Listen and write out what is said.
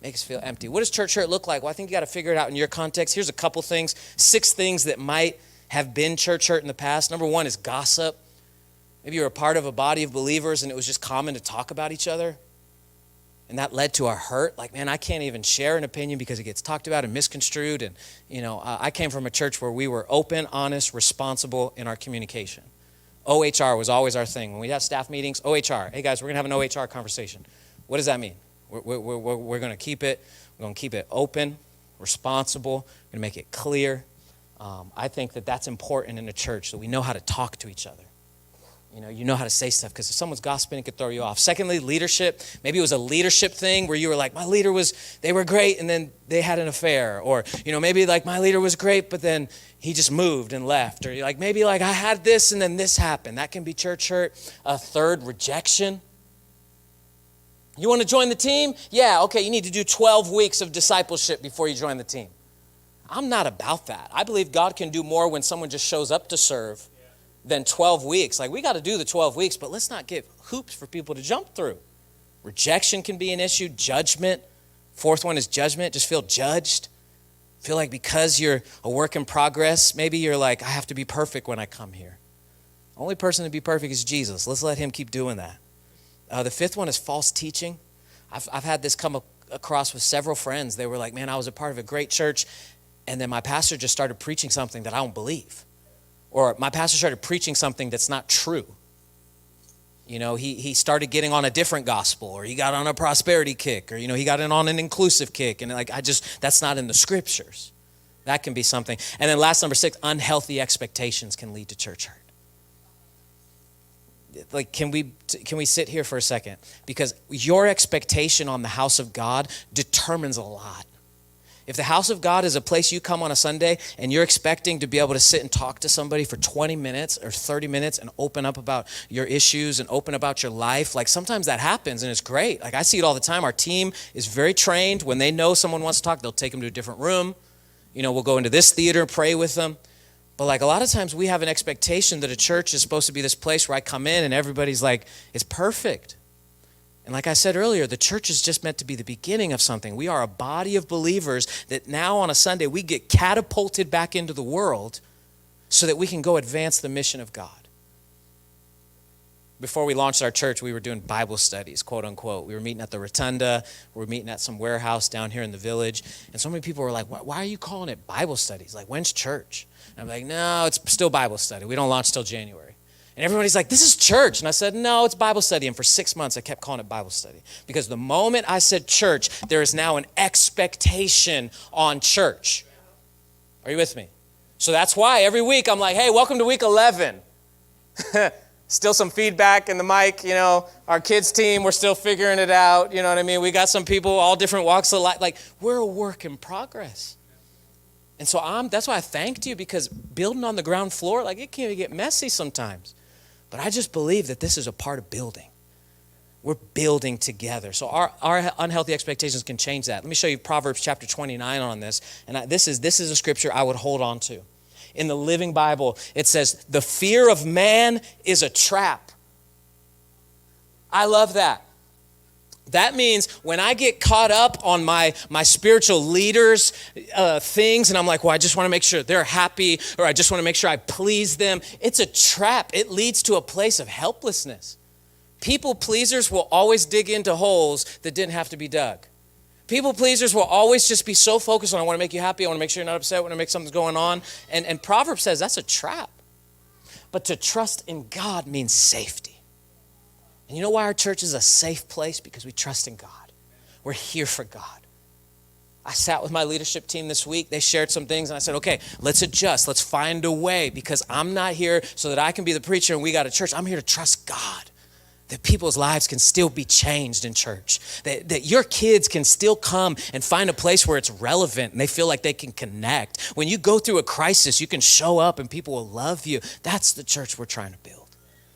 Makes us feel empty. What does church hurt look like? Well, I think you got to figure it out in your context. Here's a couple things, 6 things that might have been church hurt in the past. Number 1 is gossip. Maybe you're a part of a body of believers and it was just common to talk about each other. And that led to a hurt. Like, man, I can't even share an opinion because it gets talked about and misconstrued. And, I came from a church where we were open, honest, responsible in our communication. OHR was always our thing. When we have staff meetings, OHR. Hey, guys, we're going to have an OHR conversation. What does that mean? We're going to keep it. We're going to keep it open, responsible. We're going to make it clear. I think that that's important in a church, that we know how to talk to each other. You know how to say stuff, because if someone's gossiping, it could throw you off. Secondly, leadership. Maybe it was a leadership thing where you were like, my leader they were great, and then they had an affair. Or, maybe like my leader was great, but then he just moved and left. Or you're like, maybe like I had this and then this happened. That can be church hurt. Third, rejection. You want to join the team? Yeah, okay, you need to do 12 weeks of discipleship before you join the team. I'm not about that. I believe God can do more when someone just shows up to serve than 12 weeks. Like, we got to do the 12 weeks, but let's not give hoops for people to jump through. Rejection can be an issue. Judgment. 4th one is judgment. Just feel judged. Feel like because you're a work in progress, maybe you're like, I have to be perfect when I come here. The only person to be perfect is Jesus. Let's let him keep doing that. The 5th one is false teaching. I've had this come across with several friends. They were like, man, I was a part of a great church, and then my pastor just started preaching something that I don't believe. Or my pastor started preaching something that's not true. He started getting on a different gospel, or he got on a prosperity kick, or, he got on an inclusive kick. And that's not in the scriptures. That can be something. And then last, number 6, unhealthy expectations can lead to church hurt. Like, can we sit here for a second? Because your expectation on the house of God determines a lot. If the house of God is a place you come on a Sunday and you're expecting to be able to sit and talk to somebody for 20 minutes or 30 minutes and open up about your issues and open about your life, like sometimes that happens and it's great. Like, I see it all the time. Our team is very trained. When they know someone wants to talk, they'll take them to a different room. We'll go into this theater, pray with them. But like a lot of times we have an expectation that a church is supposed to be this place where I come in and everybody's like, it's perfect. And like I said earlier, the church is just meant to be the beginning of something. We are a body of believers that now on a Sunday we get catapulted back into the world so that we can go advance the mission of God. Before we launched our church, we were doing Bible studies, quote unquote. We were meeting at the Rotunda. We were meeting at some warehouse down here in the village. And so many people were like, why are you calling it Bible studies? Like, when's church? And I'm like, no, it's still Bible study. We don't launch till January. And everybody's like, this is church. And I said, no, it's Bible study. And for 6 months, I kept calling it Bible study. Because the moment I said church, there is now an expectation on church. Are you with me? So that's why every week I'm like, hey, welcome to week 11. Still some feedback in the mic, our kids team, we're still figuring it out. You know what I mean? We got some people, all different walks of life. Like, we're a work in progress. And so that's why I thanked you, because building on the ground floor, like, it can get messy sometimes. But I just believe that this is a part of building. We're building together. So our unhealthy expectations can change that. Let me show you Proverbs chapter 29 on this. And this is a scripture I would hold on to. In the Living Bible, it says, the fear of man is a trap. I love that. That means when I get caught up on my spiritual leaders' things, and I'm like, well, I just want to make sure they're happy, or I just want to make sure I please them, it's a trap. It leads to a place of helplessness. People pleasers will always dig into holes that didn't have to be dug. People pleasers will always just be so focused on, I want to make you happy, I want to make sure you're not upset, I want to make something's going on. And Proverbs says that's a trap. But to trust in God means safety. And you know why our church is a safe place? Because we trust in God. We're here for God. I sat with my leadership team this week. They shared some things and I said, okay, let's adjust. Let's find a way, because I'm not here so that I can be the preacher and we got a church. I'm here to trust God. That people's lives can still be changed in church. That your kids can still come and find a place where it's relevant and they feel like they can connect. When you go through a crisis, you can show up and people will love you. That's the church we're trying to build.